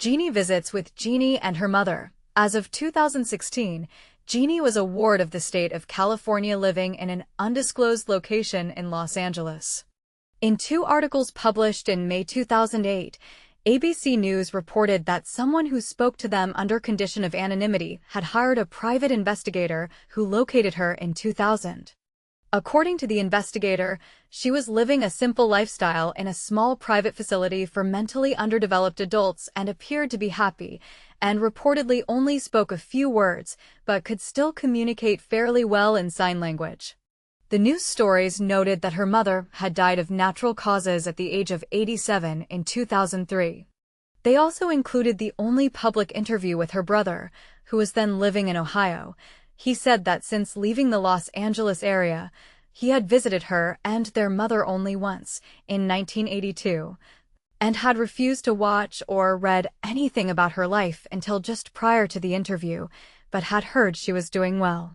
Genie visits with Genie and her mother. As of 2016, Genie was a ward of the state of California living in an undisclosed location in Los Angeles. In two articles published in May 2008, ABC News reported that someone who spoke to them under condition of anonymity had hired a private investigator who located her in 2000. According to the investigator, she was living a simple lifestyle in a small private facility for mentally underdeveloped adults and appeared to be happy, and reportedly only spoke a few words, but could still communicate fairly well in sign language. The news stories noted that her mother had died of natural causes at the age of 87 in 2003. They also included the only public interview with her brother, who was then living in Ohio. He said that since leaving the Los Angeles area, he had visited her and their mother only once, in 1982, and had refused to watch or read anything about her life until just prior to the interview, but had heard she was doing well.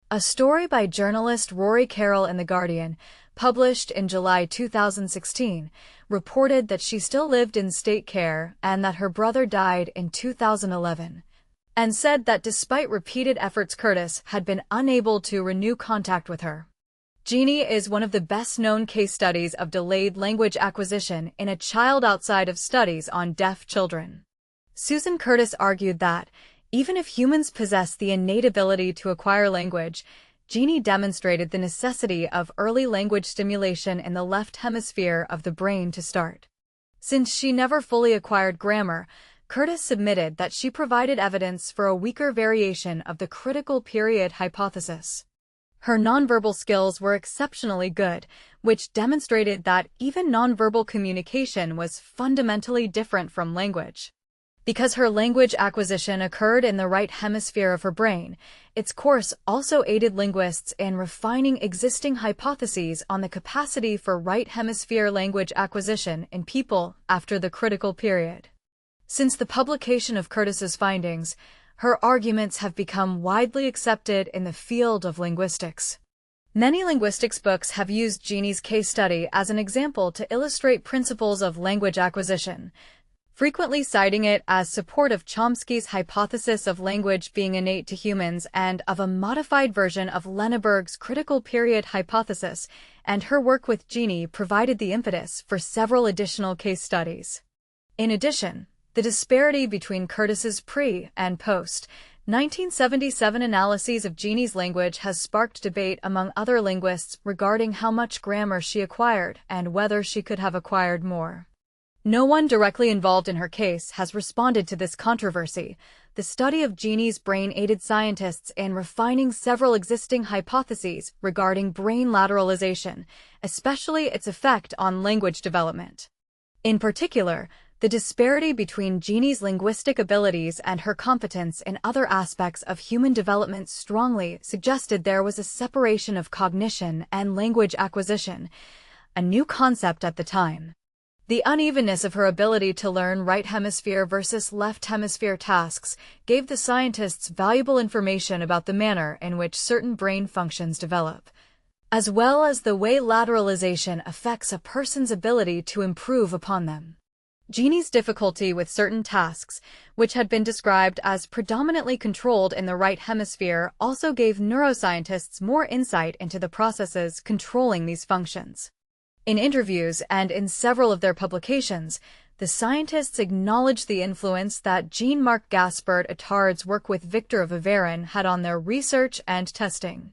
A story by journalist Rory Carroll in The Guardian, published in July 2016, reported that she still lived in state care and that her brother died in 2011. And said that despite repeated efforts, Curtis had been unable to renew contact with her. Genie is one of the best-known case studies of delayed language acquisition in a child outside of studies on deaf children. Susan Curtis argued that, even if humans possess the innate ability to acquire language, Genie demonstrated the necessity of early language stimulation in the left hemisphere of the brain to start. Since she never fully acquired grammar, Curtis submitted that she provided evidence for a weaker variation of the critical period hypothesis. Her nonverbal skills were exceptionally good, which demonstrated that even nonverbal communication was fundamentally different from language. Because her language acquisition occurred in the right hemisphere of her brain, its course also aided linguists in refining existing hypotheses on the capacity for right hemisphere language acquisition in people after the critical period. Since the publication of Curtis's findings, her arguments have become widely accepted in the field of linguistics. Many linguistics books have used Genie's case study as an example to illustrate principles of language acquisition, frequently citing it as support of Chomsky's hypothesis of language being innate to humans and of a modified version of Lenneberg's critical period hypothesis, and her work with Genie provided the impetus for several additional case studies. In addition, the disparity between Curtis's pre- and post-1977 analyses of Genie's language has sparked debate among other linguists regarding how much grammar she acquired and whether she could have acquired more. No one directly involved in her case has responded to this controversy. The study of Genie's brain aided scientists in refining several existing hypotheses regarding brain lateralization, especially its effect on language development. In particular, the disparity between Genie's linguistic abilities and her competence in other aspects of human development strongly suggested there was a separation of cognition and language acquisition, a new concept at the time. The unevenness of her ability to learn right hemisphere versus left hemisphere tasks gave the scientists valuable information about the manner in which certain brain functions develop, as well as the way lateralization affects a person's ability to improve upon them. Genie's difficulty with certain tasks, which had been described as predominantly controlled in the right hemisphere, also gave neuroscientists more insight into the processes controlling these functions. In interviews and in several of their publications, the scientists acknowledged the influence that Jean-Marc Gaspard-Attard's work with Victor Vivarin had on their research and testing.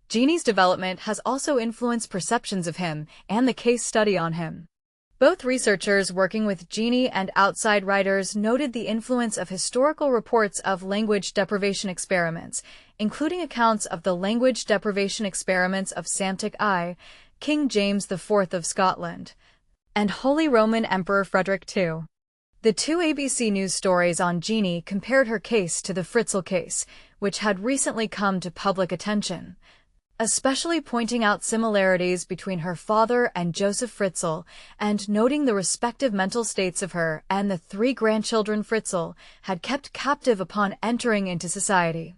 Genie's development has also influenced perceptions of him and the case study on him. Both researchers working with Genie and outside writers noted the influence of historical reports of language deprivation experiments, including accounts of the language deprivation experiments of Samtic I, King James IV of Scotland, and Holy Roman Emperor Frederick II. The two ABC News stories on Genie compared her case to the Fritzl case, which had recently come to public attention, especially pointing out similarities between her father and Joseph Fritzl and noting the respective mental states of her and the three grandchildren Fritzl had kept captive upon entering into society.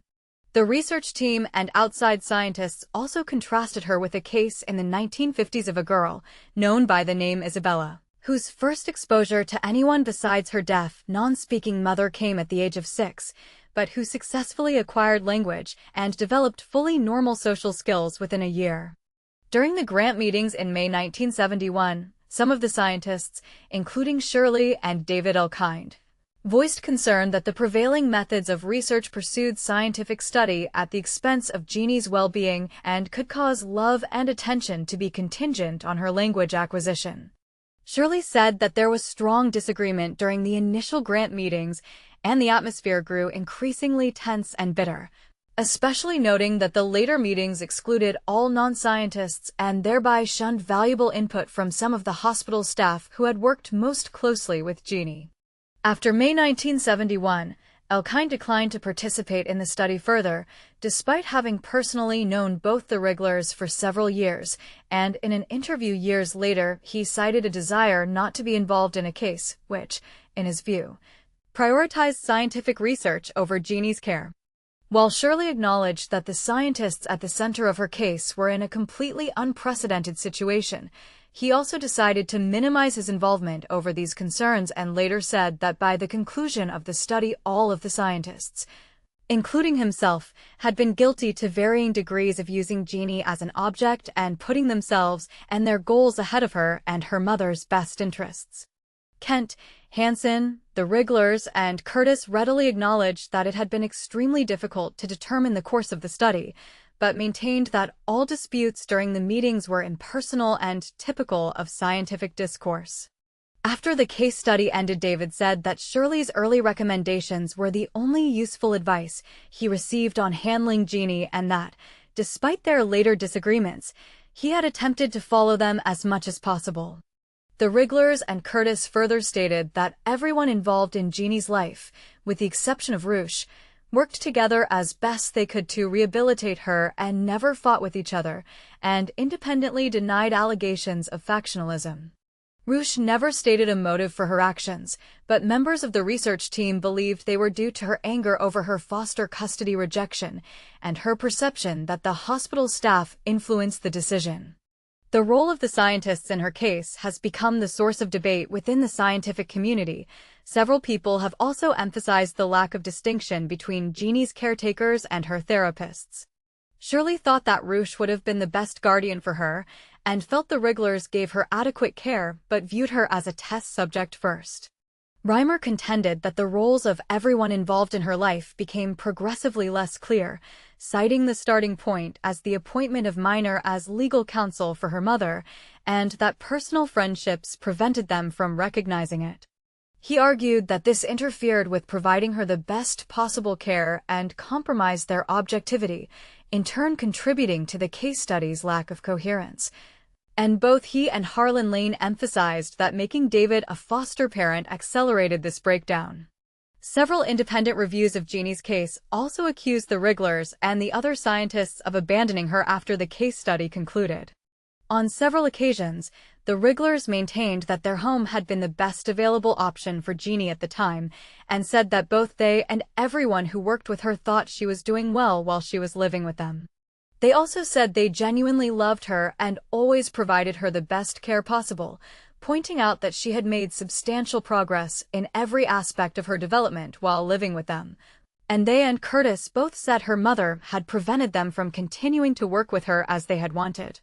The research team and outside scientists also contrasted her with a case in the 1950s of a girl, known by the name Isabella, whose first exposure to anyone besides her deaf, non-speaking mother came at the age of 6, but who successfully acquired language and developed fully normal social skills within a year. During the grant meetings in May 1971, some of the scientists, including Shirley and David Elkind, voiced concern that the prevailing methods of research pursued scientific study at the expense of Genie's well-being and could cause love and attention to be contingent on her language acquisition. Shirley said that there was strong disagreement during the initial grant meetings, and the atmosphere grew increasingly tense and bitter, especially noting that the later meetings excluded all non-scientists and thereby shunned valuable input from some of the hospital staff who had worked most closely with Genie. After May 1971, Elkind declined to participate in the study further, despite having personally known both the Wrigglers for several years, and in an interview years later he cited a desire not to be involved in a case which, in his view, prioritized scientific research over Genie's care. While Shirley acknowledged that the scientists at the center of her case were in a completely unprecedented situation, he also decided to minimize his involvement over these concerns and later said that by the conclusion of the study all of the scientists, including himself, had been guilty to varying degrees of using Genie as an object and putting themselves and their goals ahead of her and her mother's best interests. Kent, Hansen, the Wrigglers, and Curtis readily acknowledged that it had been extremely difficult to determine the course of the study, but maintained that all disputes during the meetings were impersonal and typical of scientific discourse. After the case study ended, David said that Shirley's early recommendations were the only useful advice he received on handling Genie and that, despite their later disagreements, he had attempted to follow them as much as possible. The Wrigglers and Curtis further stated that everyone involved in Genie's life, with the exception of Roosh, worked together as best they could to rehabilitate her and never fought with each other, and independently denied allegations of factionalism. Roosh never stated a motive for her actions, but members of the research team believed they were due to her anger over her foster custody rejection and her perception that the hospital staff influenced the decision. The role of the scientists in her case has become the source of debate within the scientific community. Several people have also emphasized the lack of distinction between Genie's caretakers and her therapists. Shirley thought that Roosh would have been the best guardian for her, and felt the Wrigglers gave her adequate care but viewed her as a test subject first. Reimer contended that the roles of everyone involved in her life became progressively less clear, citing the starting point as the appointment of Miner as legal counsel for her mother, and that personal friendships prevented them from recognizing it. He argued that this interfered with providing her the best possible care and compromised their objectivity, in turn contributing to the case study's lack of coherence. And both he and Harlan Lane emphasized that making David a foster parent accelerated this breakdown. Several independent reviews of Genie's case also accused the Wrigglers and the other scientists of abandoning her after the case study concluded. On several occasions, the Wrigglers maintained that their home had been the best available option for Genie at the time, and said that both they and everyone who worked with her thought she was doing well while she was living with them. They also said they genuinely loved her and always provided her the best care possible, pointing out that she had made substantial progress in every aspect of her development while living with them. And they and Curtis both said her mother had prevented them from continuing to work with her as they had wanted.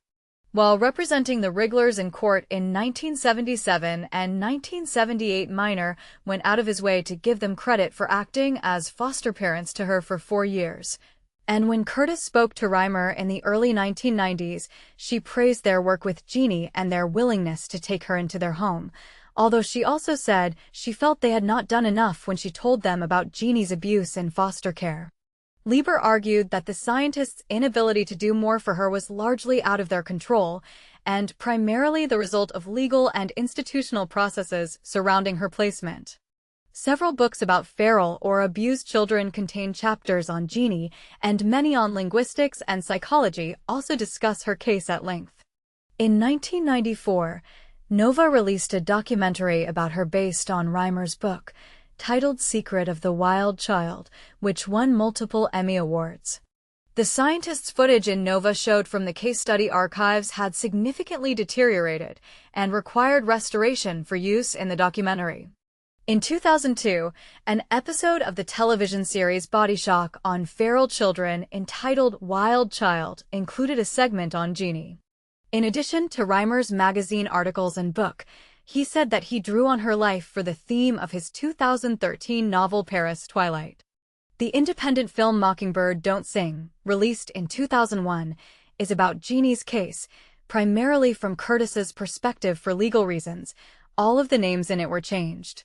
While representing the Wrigglers in court in 1977 and 1978, Miner went out of his way to give them credit for acting as foster parents to her for 4 years. And when Curtis spoke to Reimer in the early 1990s, she praised their work with Genie and their willingness to take her into their home, although she also said she felt they had not done enough when she told them about Genie's abuse in foster care. Lieber argued that the scientists' inability to do more for her was largely out of their control, and primarily the result of legal and institutional processes surrounding her placement. Several books about feral or abused children contain chapters on Genie, and many on linguistics and psychology also discuss her case at length. In 1994, Nova released a documentary about her based on Reimer's book, titled Secret of the Wild Child, which won multiple Emmy Awards. The scientists' footage in Nova showed from the case study archives had significantly deteriorated and required restoration for use in the documentary. In 2002, an episode of the television series Body Shock on feral children entitled Wild Child included a segment on Genie. In addition to Reimer's magazine articles and book, he said that he drew on her life for the theme of his 2013 novel Paris, Twilight. The independent film Mockingbird Don't Sing, released in 2001, is about Genie's case, primarily from Curtis's perspective for legal reasons. All of the names in it were changed.